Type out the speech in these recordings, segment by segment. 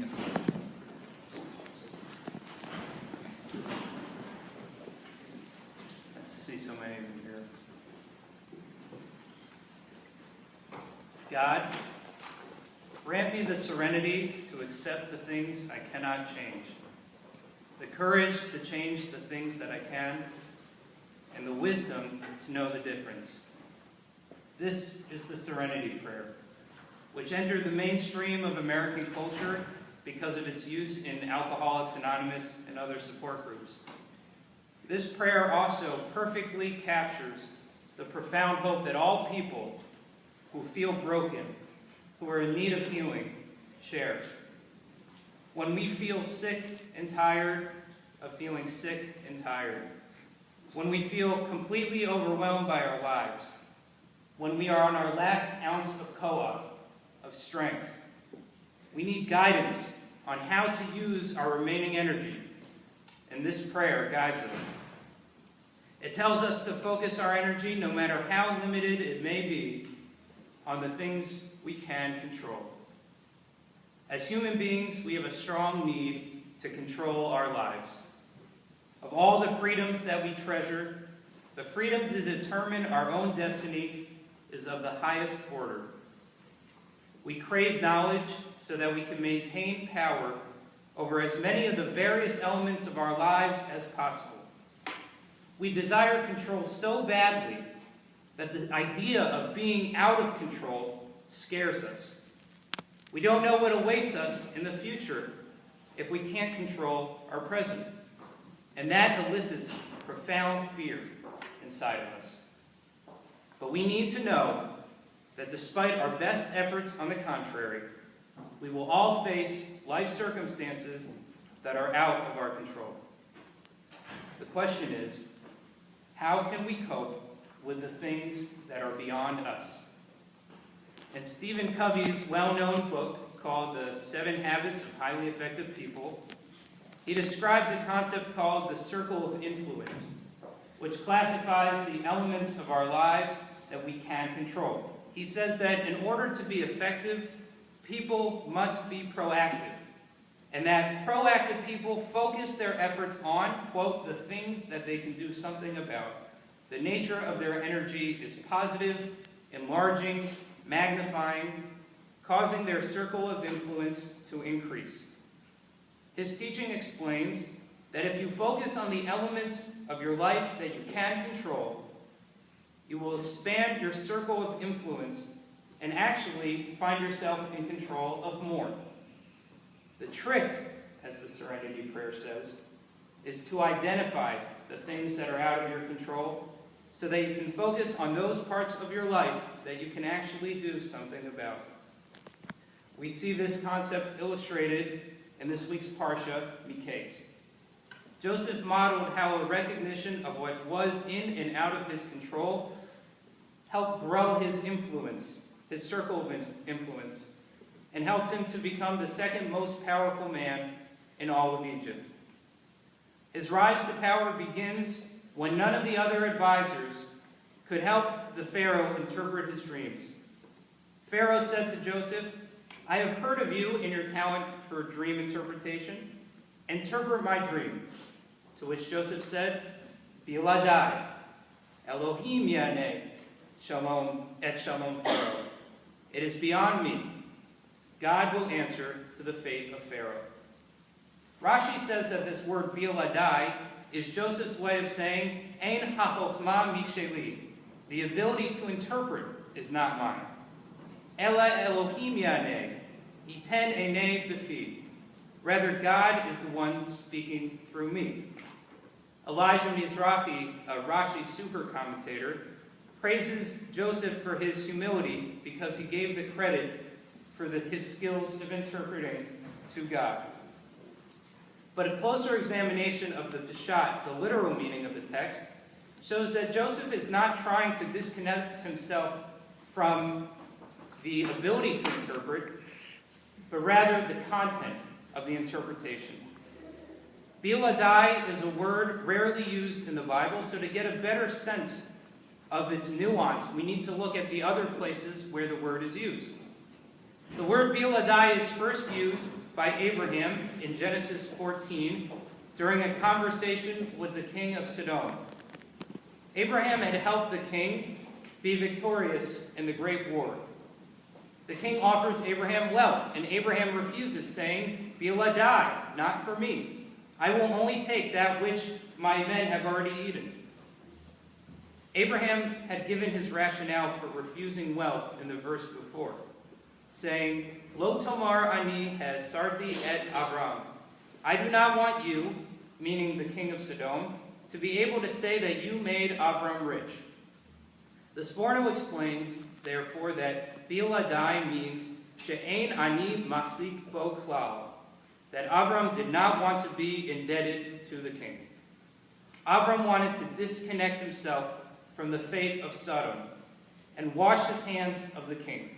us. Nice to see so many of you here. God, grant me the serenity to accept the things I cannot change, the courage to change the things that I can, and the wisdom to know the difference. This is the Serenity Prayer, which entered the mainstream of American culture because of its use in Alcoholics Anonymous and other support groups. This prayer also perfectly captures the profound hope that all people who feel broken, who are in need of healing, share. When we feel sick and tired of feeling sick and tired, when we feel completely overwhelmed by our lives, when we are on our last ounce of co-op, of strength, we need guidance on how to use our remaining energy, and this prayer guides us. It tells us to focus our energy, no matter how limited it may be, on the things we can control. As human beings, we have a strong need to control our lives. Of all the freedoms that we treasure, the freedom to determine our own destiny is of the highest order. We crave knowledge so that we can maintain power over as many of the various elements of our lives as possible. We desire control so badly that the idea of being out of control scares us. We don't know what awaits us in the future if we can't control our present. And that elicits profound fear inside of us. But we need to know that despite our best efforts on the contrary, we will all face life circumstances that are out of our control. The question is, how can we cope with the things that are beyond us? In Stephen Covey's well-known book called The 7 Habits of Highly Effective People, he describes a concept called the circle of influence, which classifies the elements of our lives that we can control. He says that in order to be effective, people must be proactive, and that proactive people focus their efforts on, quote, the things that they can do something about. The nature of their energy is positive, enlarging, magnifying, causing their circle of influence to increase. His teaching explains that if you focus on the elements of your life that you can control, you will expand your circle of influence and actually find yourself in control of more. The trick, as the Serenity Prayer says, is to identify the things that are out of your control so that you can focus on those parts of your life that you can actually do something about. We see this concept illustrated in this week's Parsha, Miketz. Joseph modeled how a recognition of what was in and out of his control helped grow his influence, his circle of influence, and helped him to become the second most powerful man in all of Egypt. His rise to power begins when none of the other advisors could help the Pharaoh interpret his dreams. Pharaoh said to Joseph, "I have heard of you and your talent for dream interpretation. Interpret my dream." To which Joseph said, "Biladai, Elohim yaneh, shalom et shalom Pharaoh. It is beyond me. God will answer to the fate of Pharaoh." Rashi says that this word biladai is Joseph's way of saying, "Ein hachokma misheli." The ability to interpret is not mine. Ela Elohim yaneh, iten enei befi. Rather, God is the one speaking through me. Elijah Mizrahi, a Rashi super commentator, praises Joseph for his humility because he gave the credit for his skills of interpreting to God. But a closer examination of the Peshat, the literal meaning of the text, shows that Joseph is not trying to disconnect himself from the ability to interpret, but rather the content of the interpretation. Biladai is a word rarely used in the Bible, so to get a better sense of its nuance, we need to look at the other places where the word is used. The word biladai is first used by Abraham in Genesis 14 during a conversation with the king of Sodom. Abraham had helped the king be victorious in the great war. The king offers Abraham wealth, and Abraham refuses, saying, "Biladai, not for me. I will only take that which my men have already eaten." Abraham had given his rationale for refusing wealth in the verse before, saying, "Lo tomar ani sarti et Avram." I do not want you, meaning the king of Sodom, to be able to say that you made Avram rich. The Sforno explains, therefore, that Biladai means she'ein ani machzik bo klal, that Avram did not want to be indebted to the king. Avram wanted to disconnect himself from the fate of Sodom and wash his hands of the king,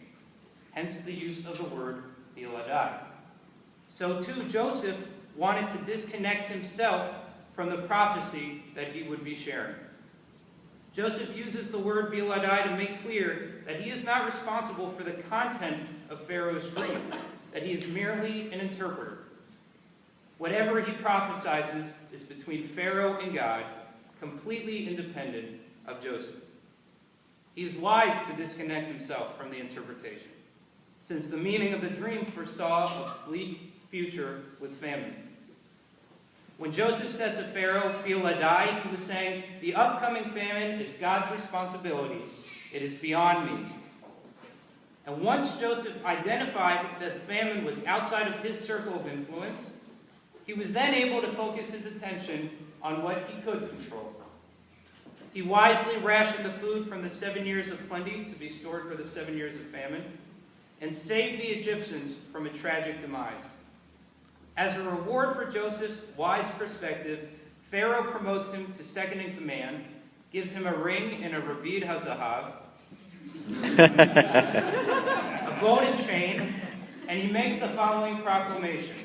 hence the use of the word Biladai. So too Joseph wanted to disconnect himself from the prophecy that he would be sharing. Joseph uses the word Biladai to make clear that he is not responsible for the content of Pharaoh's dream, that he is merely an interpreter. Whatever he prophesies is between Pharaoh and God, completely independent of Joseph. He is wise to disconnect himself from the interpretation, since the meaning of the dream foresaw a bleak future with famine. When Joseph said to Pharaoh, Biladai, he was saying, the upcoming famine is God's responsibility. It is beyond me. And once Joseph identified that the famine was outside of his circle of influence, he was then able to focus his attention on what he could control. He wisely rationed the food from the 7 years of plenty to be stored for the 7 years of famine, and saved the Egyptians from a tragic demise. As a reward for Joseph's wise perspective, Pharaoh promotes him to second in command, gives him a ring and a Ravid HaZahav, a golden chain, and he makes the following proclamation.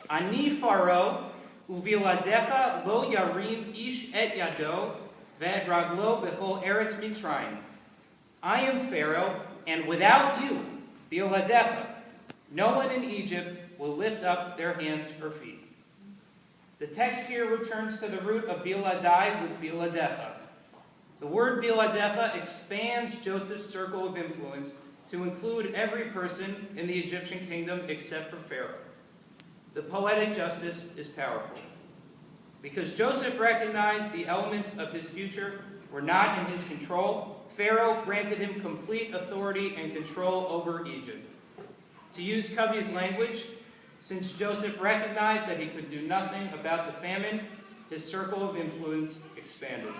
Ani Pharaoh, uviladecha lo yarim ish et yado, ved raglo bechol eretz Mitzrayim. I am Pharaoh, and without you, biladecha, no one in Egypt will lift up their hands or feet. The text here returns to the root of Biladai with Biladecha. The word Biladecha expands Joseph's circle of influence to include every person in the Egyptian kingdom except for Pharaoh. The poetic justice is powerful. Because Joseph recognized the elements of his future were not in his control, Pharaoh granted him complete authority and control over Egypt. To use Covey's language, since Joseph recognized that he could do nothing about the famine, his circle of influence expanded.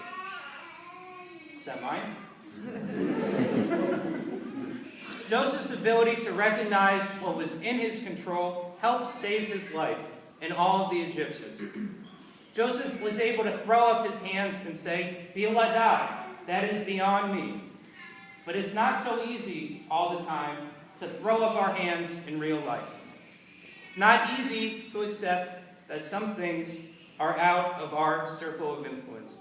Is that mine? Joseph's ability to recognize what was in his control helped save his life and all of the Egyptians. Joseph was able to throw up his hands and say, Biladai, that is beyond me. But it's not so easy all the time to throw up our hands in real life. It's not easy to accept that some things are out of our circle of influence,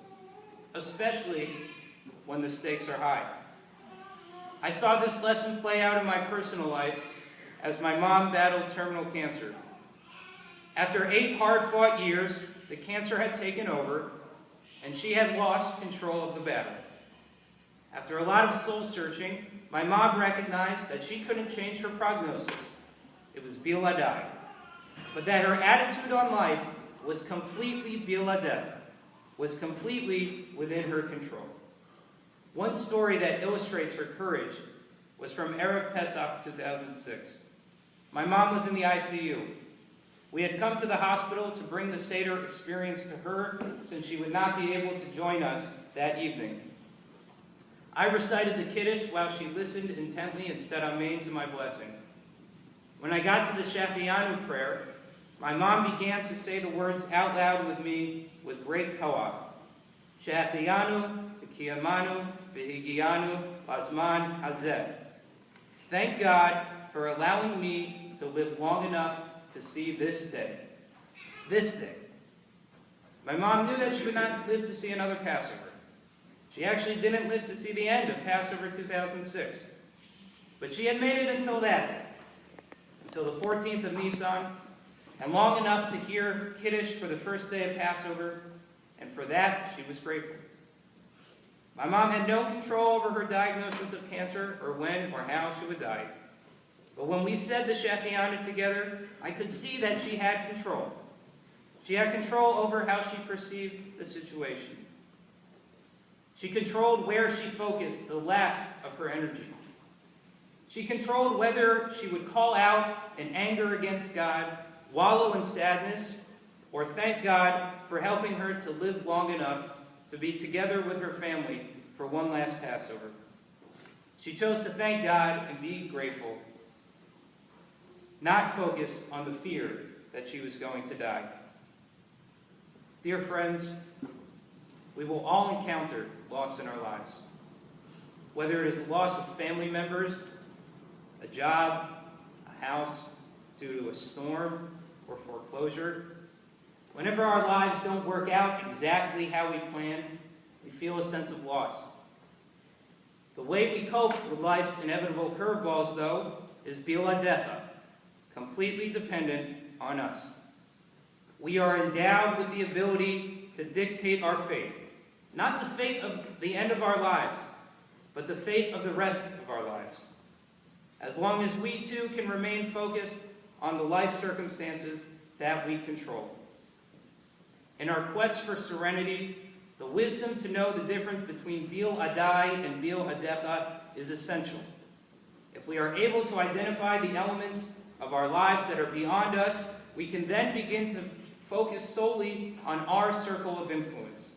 especially when the stakes are high. I saw this lesson play out in my personal life as my mom battled terminal cancer. After 8 hard-fought years, the cancer had taken over, and she had lost control of the battle. After a lot of soul-searching, my mom recognized that she couldn't change her prognosis. It was Biladai. But that her attitude on life was completely Biladai, was completely within her control. One story that illustrates her courage was from Erev Pesach 2006. My mom was in the ICU. We had come to the hospital to bring the Seder experience to her since she would not be able to join us that evening. I recited the Kiddush while she listened intently and said Amen to my blessing. When I got to the Shachianu prayer, my mom began to say the words out loud with me with great koach. Shachianu, v'kiyamanu, v'higianu, bazman hazeh. Thank God for allowing me to live long enough to see this day. This day. My mom knew that she would not live to see another Passover. She actually didn't live to see the end of Passover 2006. But she had made it until that day. till the 14th of Nisan, and long enough to hear Kiddush for the first day of Passover, and for that she was grateful. My mom had no control over her diagnosis of cancer or when or how she would die. But when we said the Shechianu together, I could see that she had control. She had control over how she perceived the situation. She controlled where she focused the last of her energy. She controlled whether she would call out in anger against God, wallow in sadness, or thank God for helping her to live long enough to be together with her family for one last Passover. She chose to thank God and be grateful, not focus on the fear that she was going to die. Dear friends, we will all encounter loss in our lives. Whether it is the loss of family members, a job, a house, due to a storm or foreclosure. Whenever our lives don't work out exactly how we planned, we feel a sense of loss. The way we cope with life's inevitable curveballs, though, is biladecha, completely dependent on us. We are endowed with the ability to dictate our fate, not the fate of the end of our lives, but the fate of the rest of our lives. As long as we too can remain focused on the life circumstances that we control. In our quest for serenity, the wisdom to know the difference between bil adai and bil adecha is essential. If we are able to identify the elements of our lives that are beyond us, we can then begin to focus solely on our circle of influence.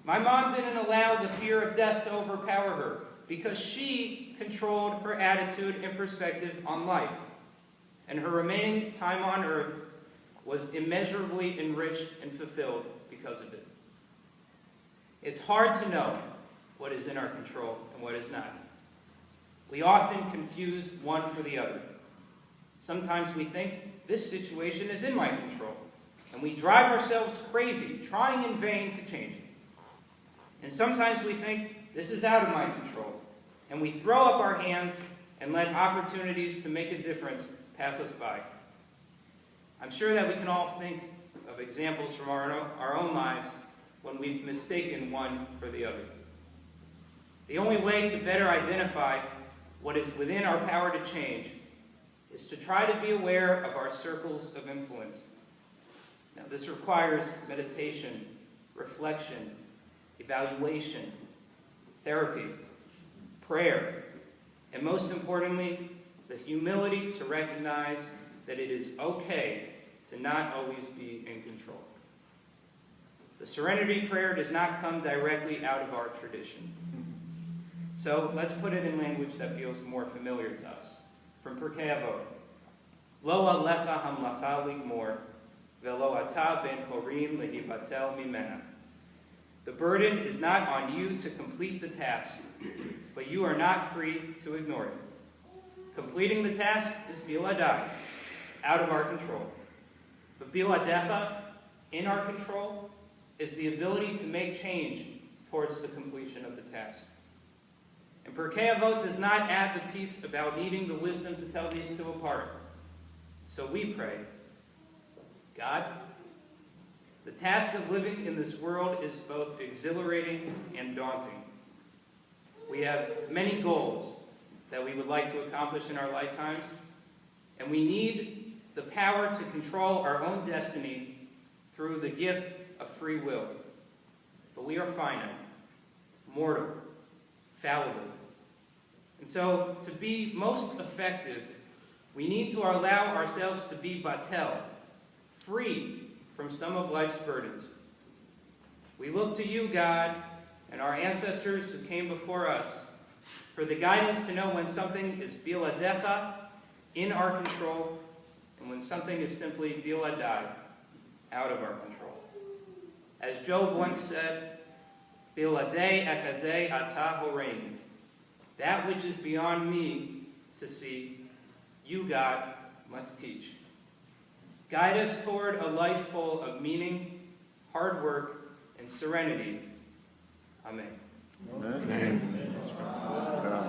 My mom didn't allow the fear of death to overpower her because she controlled her attitude and perspective on life, and her remaining time on earth was immeasurably enriched and fulfilled because of it. It's hard to know what is in our control and what is not. We often confuse one for the other. Sometimes we think, this situation is in my control, and we drive ourselves crazy, trying in vain to change it. And sometimes we think, this is out of my control, and we throw up our hands and let opportunities to make a difference pass us by. I'm sure that we can all think of examples from our own lives when we've mistaken one for the other. The only way to better identify what is within our power to change is to try to be aware of our circles of influence. Now, this requires meditation, reflection, evaluation, therapy, prayer, and most importantly, the humility to recognize that it is okay to not always be in control. The Serenity Prayer does not come directly out of our tradition. So let's put it in language that feels more familiar to us. From Pirkei Avot, Lo alecha hamlacha ligmor, velo ata ben chorin lehivatel mimena. The burden is not on you to complete the task, but you are not free to ignore it. Completing the task is biladai, out of our control. But biladecha, in our control, is the ability to make change towards the completion of the task. And Pirkei Avot does not add the piece about needing the wisdom to tell these two apart. So we pray, God, the task of living in this world is both exhilarating and daunting. We have many goals that we would like to accomplish in our lifetimes, and we need the power to control our own destiny through the gift of free will. But we are finite, mortal, fallible. And so, to be most effective, we need to allow ourselves to be batel, free from some of life's burdens. We look to you, God, and our ancestors who came before us, for the guidance to know when something is biladecha, in our control, and when something is simply biladai, out of our control. As Job once said, biladei echazei ata horein. That which is beyond me to see, you, God, must teach. Guide us toward a life full of meaning, hard work, and serenity. Amen. Amen. Amen.